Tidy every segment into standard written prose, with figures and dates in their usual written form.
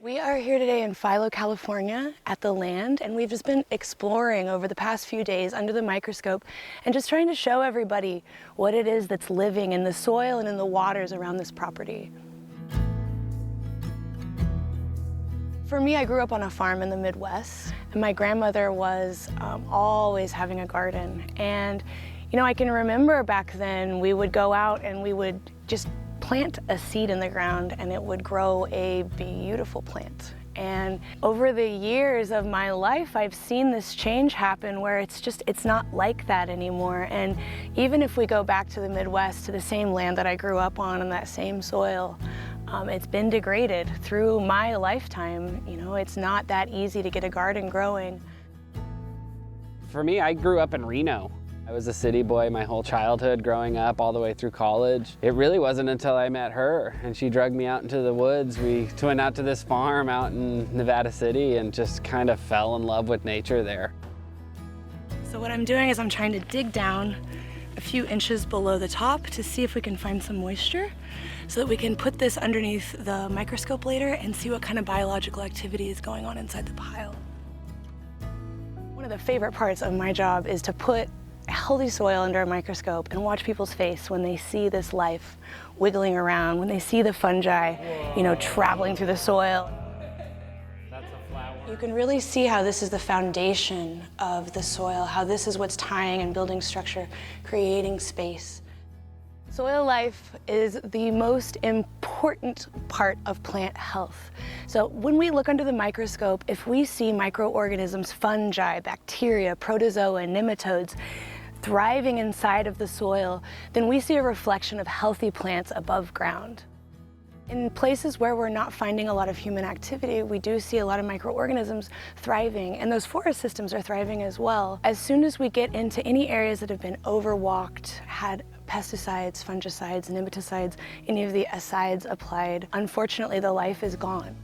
We are here today in Philo, California at the land, and we've just been exploring over the past few days under the microscope and just trying to show everybody what it is that's living in the soil and in the waters around this property. For me, I grew up on a farm in the Midwest, and my grandmother was always having a garden. And, you know, I can remember back then we would go out and we would just plant a seed in the ground and it would grow a beautiful plant. And over the years of my life, I've seen this change happen where it's not like that anymore. And even if we go back to the Midwest, to the same land that I grew up on and that same soil, it's been degraded through my lifetime. You know, it's not that easy to get a garden growing. For me, I grew up in Reno. I was a city boy my whole childhood growing up all the way through college. It really wasn't until I met her and she dragged me out into the woods. We went out to this farm out in Nevada City and just kind of fell in love with nature there. So what I'm doing is I'm trying to dig down a few inches below the top to see if we can find some moisture so that we can put this underneath the microscope later and see what kind of biological activity is going on inside the pile. One of the favorite parts of my job is to put healthy soil under a microscope and watch people's face when they see this life wiggling around, when they see the fungi, you know, traveling through the soil. That's a flower. You can really see how this is the foundation of the soil, how this is what's tying and building structure, creating space. Soil life is the most important part of plant health. So when we look under the microscope, if we see microorganisms, fungi, bacteria, protozoa, nematodes, thriving inside of the soil, then we see a reflection of healthy plants above ground. In places where we're not finding a lot of human activity, we do see a lot of microorganisms thriving, and those forest systems are thriving as well. As soon as we get into any areas that have been overwalked, had pesticides, fungicides, nematicides, any of the asides applied, unfortunately the life is gone.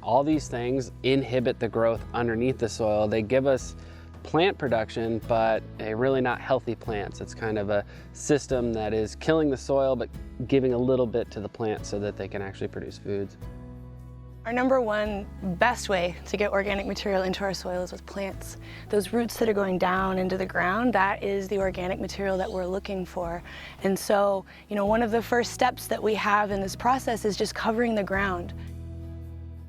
All these things inhibit the growth underneath the soil. They give us plant production, but they're really not healthy plants. It's kind of a system that is killing the soil, but giving a little bit to the plants so that they can actually produce foods. Our number one best way to get organic material into our soil is with plants. Those roots that are going down into the ground, that is the organic material that we're looking for. And so, you know, one of the first steps that we have in this process is just covering the ground.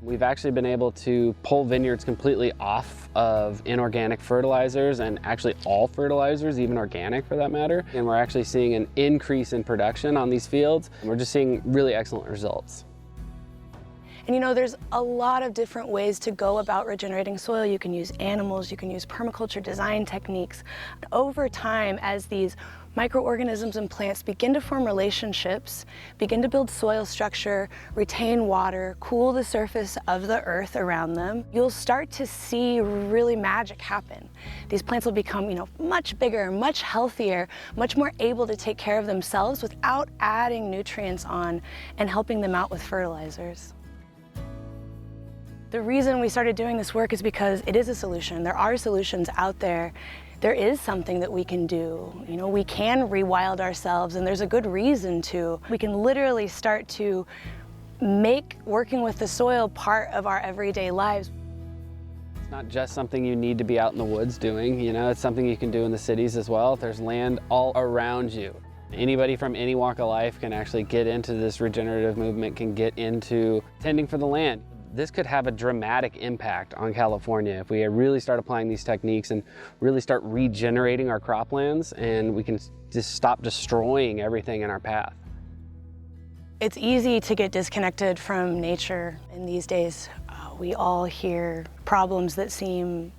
We've actually been able to pull vineyards completely off of inorganic fertilizers and actually all fertilizers, even organic for that matter. And we're actually seeing an increase in production on these fields. And we're just seeing really excellent results. And you know, there's a lot of different ways to go about regenerating soil. You can use animals, you can use permaculture design techniques. Over time, as these microorganisms and plants begin to form relationships, begin to build soil structure, retain water, cool the surface of the earth around them, you'll start to see really magic happen. These plants will become, you know, much bigger, much healthier, much more able to take care of themselves without adding nutrients on and helping them out with fertilizers. The reason we started doing this work is because it is a solution. There are solutions out there. There is something that we can do. You know, we can rewild ourselves, and there's a good reason to. We can literally start to make working with the soil part of our everyday lives. It's not just something you need to be out in the woods doing, you know, it's something you can do in the cities as well. There's land all around you. Anybody from any walk of life can actually get into this regenerative movement, can get into tending for the land. This could have a dramatic impact on California if we really start applying these techniques and really start regenerating our croplands, and we can just stop destroying everything in our path. It's easy to get disconnected from nature in these days. We all hear problems that seem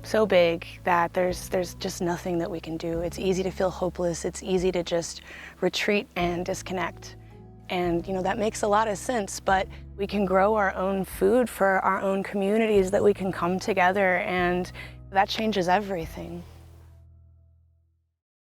so big that there's just nothing that we can do. It's easy to feel hopeless. It's easy to just retreat and disconnect. And you know, that makes a lot of sense, but we can grow our own food for our own communities, that we can come together, and that changes everything.